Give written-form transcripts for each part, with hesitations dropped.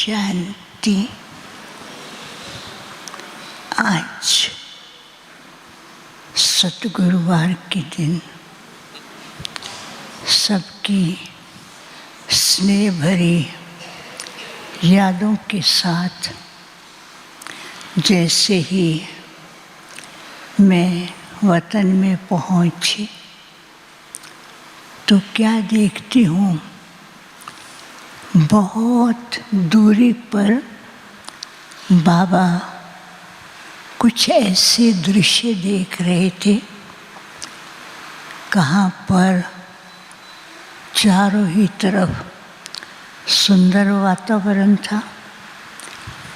शांति। आज सतगुरुवार के दिन सबकी स्नेह भरी यादों के साथ जैसे ही मैं वतन में पहुंची तो क्या देखती हूँ, बहुत दूरी पर बाबा कुछ ऐसे दृश्य देख रहे थे, कहाँ पर चारों ही तरफ सुंदर वातावरण था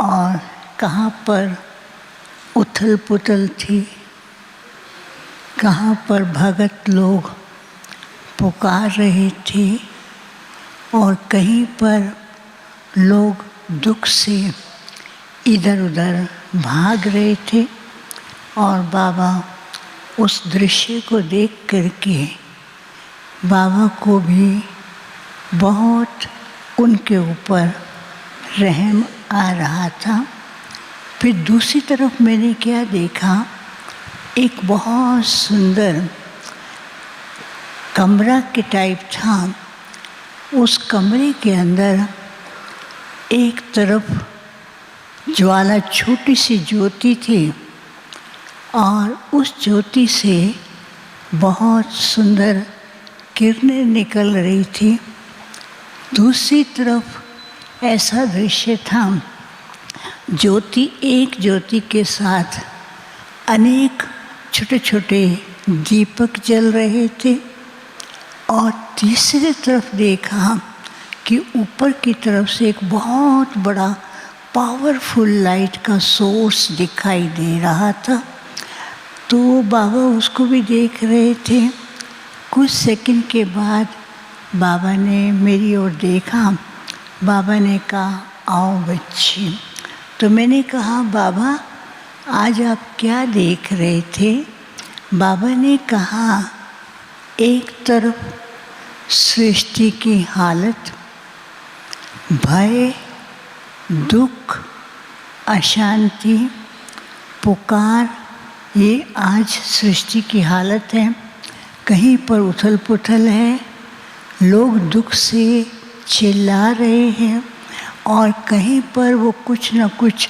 और कहाँ पर उथल पुथल थी, कहाँ पर भगत लोग पुकार रहे थे और कहीं पर लोग दुख से इधर उधर भाग रहे थे। और बाबा उस दृश्य को देख करके बाबा को भी बहुत उनके ऊपर रहम आ रहा था। फिर दूसरी तरफ मैंने क्या देखा, एक बहुत सुंदर कमरा के टाइप था। उस कमरे के अंदर एक तरफ ज्वाला छोटी सी ज्योति थी और उस ज्योति से बहुत सुंदर किरणें निकल रही थी। दूसरी तरफ ऐसा दृश्य था, एक ज्योति के साथ अनेक छोटे छोटे दीपक जल रहे थे। और तीसरी तरफ देखा कि ऊपर की तरफ से एक बहुत बड़ा पावरफुल लाइट का सोर्स दिखाई दे रहा था। तो बाबा उसको भी देख रहे थे। कुछ सेकंड के बाद बाबा ने मेरी ओर देखा। बाबा ने कहा, आओ बच्ची। तो मैंने कहा, बाबा आज आप क्या देख रहे थे? बाबा ने कहा, एक तरफ सृष्टि की हालत, भय, दुख, अशांति, पुकार, ये आज सृष्टि की हालत है। कहीं पर उथल पुथल है, लोग दुख से चिल्ला रहे हैं और कहीं पर वो कुछ न कुछ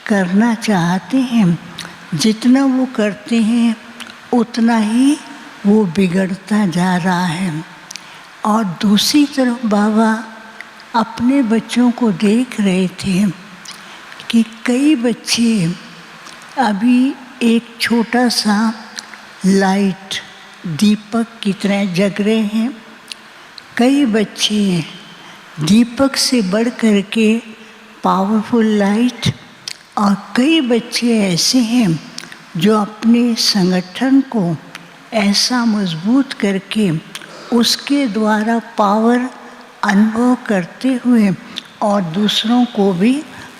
करना चाहते हैं। जितना वो करते हैं उतना ही वो बिगड़ता जा रहा है। और दूसरी तरफ बाबा अपने बच्चों को देख रहे थे कि कई बच्चे अभी एक छोटा सा लाइट दीपक की तरह जग रहे हैं। कई बच्चे दीपक से बढ़ कर के पावरफुल लाइट, और कई बच्चे ऐसे हैं जो अपने संगठन को ऐसा मजबूत करके उसके द्वारा पावर अनुभव करते हुए और दूसरों को भी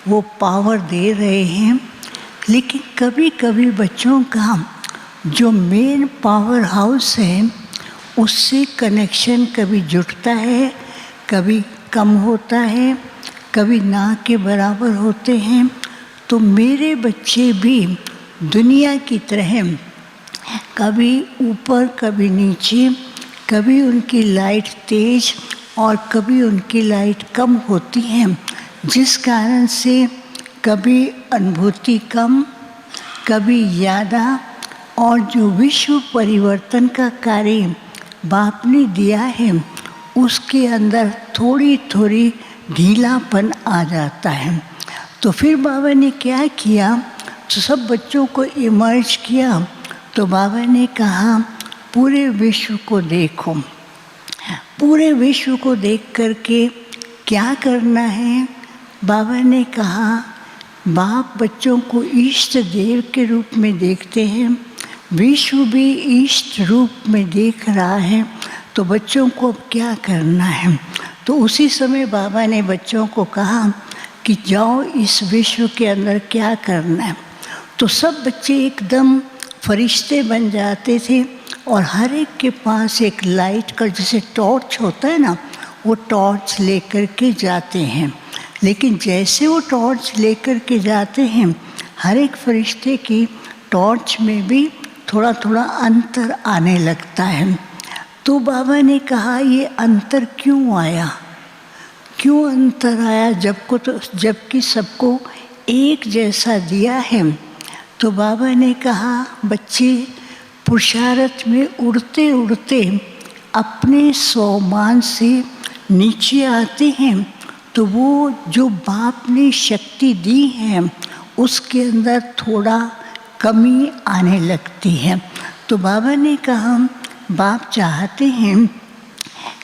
वो पावर दे रहे हैं। लेकिन कभी कभी बच्चों का जो मेन पावर हाउस है उससे कनेक्शन कभी जुटता है, कभी कम होता है, कभी ना के बराबर होते हैं। तो मेरे बच्चे भी दुनिया की तरह कभी ऊपर कभी नीचे, कभी उनकी लाइट तेज और कभी उनकी लाइट कम होती है, जिस कारण से कभी अनुभूति कम, कभी ज़्यादा। और जो विश्व परिवर्तन का कार्य बाप ने दिया है उसके अंदर थोड़ी थोड़ी ढीलापन आ जाता है। तो फिर बाबा ने क्या किया, तो सब बच्चों को इमर्ज किया। तो बाबा ने कहा, पूरे विश्व को देखो। पूरे विश्व को देख करके क्या करना है? बाबा ने कहा, बाप बच्चों को इष्ट देव के रूप में देखते हैं, विश्व भी इष्ट रूप में देख रहा है। तो बच्चों को अब क्या करना है? तो उसी समय बाबा ने बच्चों को कहा कि जाओ इस विश्व के अंदर क्या करना है। तो सब बच्चे एकदम फरिश्ते बन जाते थे और हर एक के पास एक लाइट का, जैसे टॉर्च होता है ना, वो टॉर्च लेकर के जाते हैं। लेकिन जैसे वो टॉर्च लेकर के जाते हैं, हर एक फरिश्ते की टॉर्च में भी थोड़ा थोड़ा अंतर आने लगता है। तो बाबा ने कहा ये अंतर क्यों आया, क्यों अंतर आया जबकि सबको एक जैसा दिया है। तो बाबा ने कहा बच्चे पुरुषार्थ में उड़ते उड़ते अपने स्वमान से नीचे आते हैं, तो वो जो बाप ने शक्ति दी है उसके अंदर थोड़ा कमी आने लगती है। तो बाबा ने कहा बाप चाहते हैं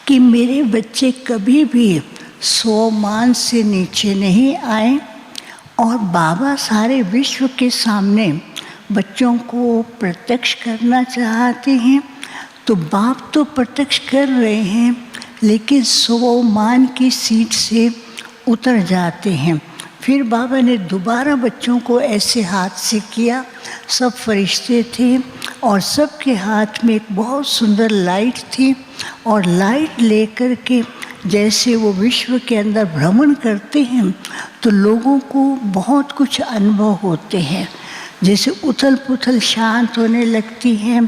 कि मेरे बच्चे कभी भी स्वमान से नीचे नहीं आए, और बाबा सारे विश्व के सामने बच्चों को प्रत्यक्ष करना चाहते हैं। तो बाप तो प्रत्यक्ष कर रहे हैं, लेकिन स्वमान की सीट से उतर जाते हैं। फिर बाबा ने दोबारा बच्चों को ऐसे हाथ से किया, सब फरिश्ते थे और सबके हाथ में एक बहुत सुंदर लाइट थी, और लाइट लेकर के जैसे वो विश्व के अंदर भ्रमण करते हैं तो लोगों को बहुत कुछ अनुभव होते हैं, जैसे उथल पुथल शांत होने लगती है,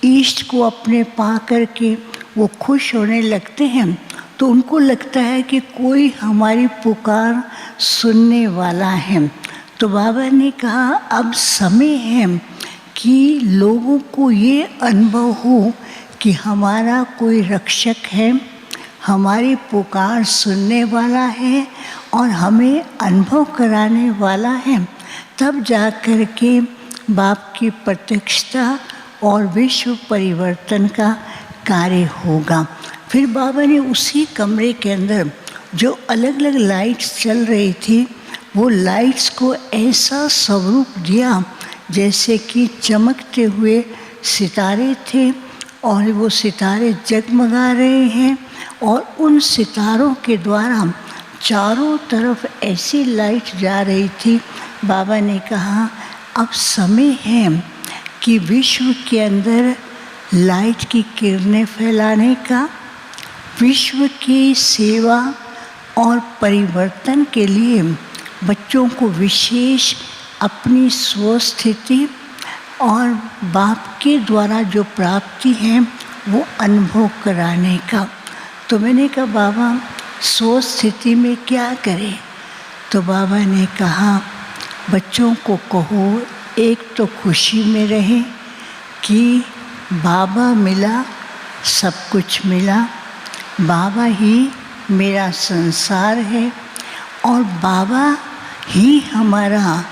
ईष्ट को अपने पा करके वो खुश होने लगते हैं। तो उनको लगता है कि कोई हमारी पुकार सुनने वाला है। तो बाबा ने कहा अब समय है कि लोगों को ये अनुभव हो कि हमारा कोई रक्षक है, हमारी पुकार सुनने वाला है और हमें अनुभव कराने वाला है। तब जा कर के बाप की प्रत्यक्षता और विश्व परिवर्तन का कार्य होगा। फिर बाबा ने उसी कमरे के अंदर जो अलग अलग लाइट्स चल रही थी, वो लाइट्स को ऐसा स्वरूप दिया जैसे कि चमकते हुए सितारे थे, और वो सितारे जगमगा रहे हैं, और उन सितारों के द्वारा चारों तरफ ऐसी लाइट जा रही थी। बाबा ने कहा अब समय है कि विश्व के अंदर लाइट की किरणें फैलाने का, विश्व की सेवा और परिवर्तन के लिए बच्चों को विशेष अपनी स्वस्थिति और बाप के द्वारा जो प्राप्ति है वो अनुभव कराने का। तो मैंने कहा बाबा स्वस्थिति में क्या करें? तो बाबा ने कहा बच्चों को कहो एक तो खुशी में रहे कि बाबा मिला, सब कुछ मिला, बाबा ही मेरा संसार है और बाबा ही हमारा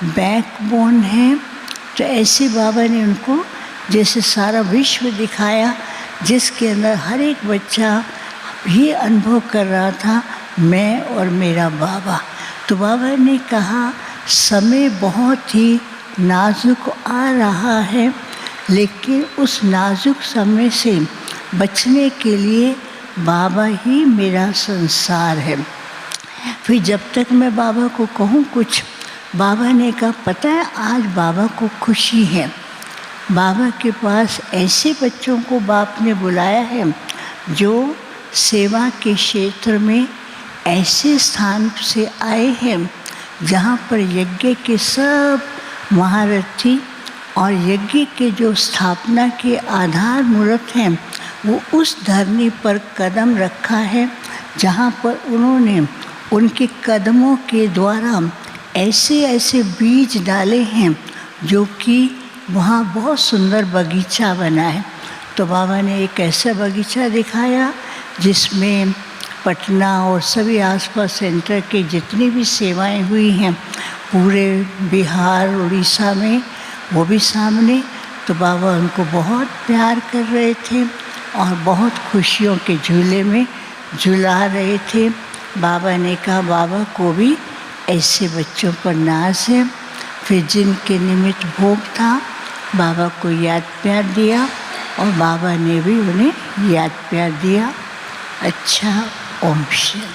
बैकबोन है। तो ऐसे बाबा ने उनको जैसे सारा विश्व दिखाया, जिसके अंदर हर एक बच्चा भी अनुभव कर रहा था मैं और मेरा बाबा। तो बाबा ने कहा समय बहुत ही नाजुक आ रहा है, लेकिन उस नाजुक समय से बचने के लिए बाबा ही मेरा संसार है। फिर जब तक मैं बाबा को कहूँ कुछ, बाबा ने कहा पता है आज बाबा को खुशी है, बाबा के पास ऐसे बच्चों को बाप ने बुलाया है जो सेवा के क्षेत्र में ऐसे स्थान से आए हैं जहाँ पर यज्ञ के सब महारथी और यज्ञ के जो स्थापना के आधार मूर्त हैं वो उस धरनी पर कदम रखा है, जहाँ पर उन्होंने उनके कदमों के द्वारा ऐसे ऐसे बीज डाले हैं जो कि वहाँ बहुत सुंदर बगीचा बना है। तो बाबा ने एक ऐसा बगीचा दिखाया जिसमें पटना और सभी आसपास सेंटर के जितनी भी सेवाएं हुई हैं पूरे बिहार उड़ीसा में, वो भी सामने। तो बाबा उनको बहुत प्यार कर रहे थे और बहुत खुशियों के झूले में झुला रहे थे। बाबा ने कहा बाबा को भी ऐसे बच्चों पर नाज है। फिर जिनके निमित्त भोग था बाबा को याद प्यार दिया और बाबा ने भी उन्हें याद प्यार दिया। अच्छा, ओम शांति।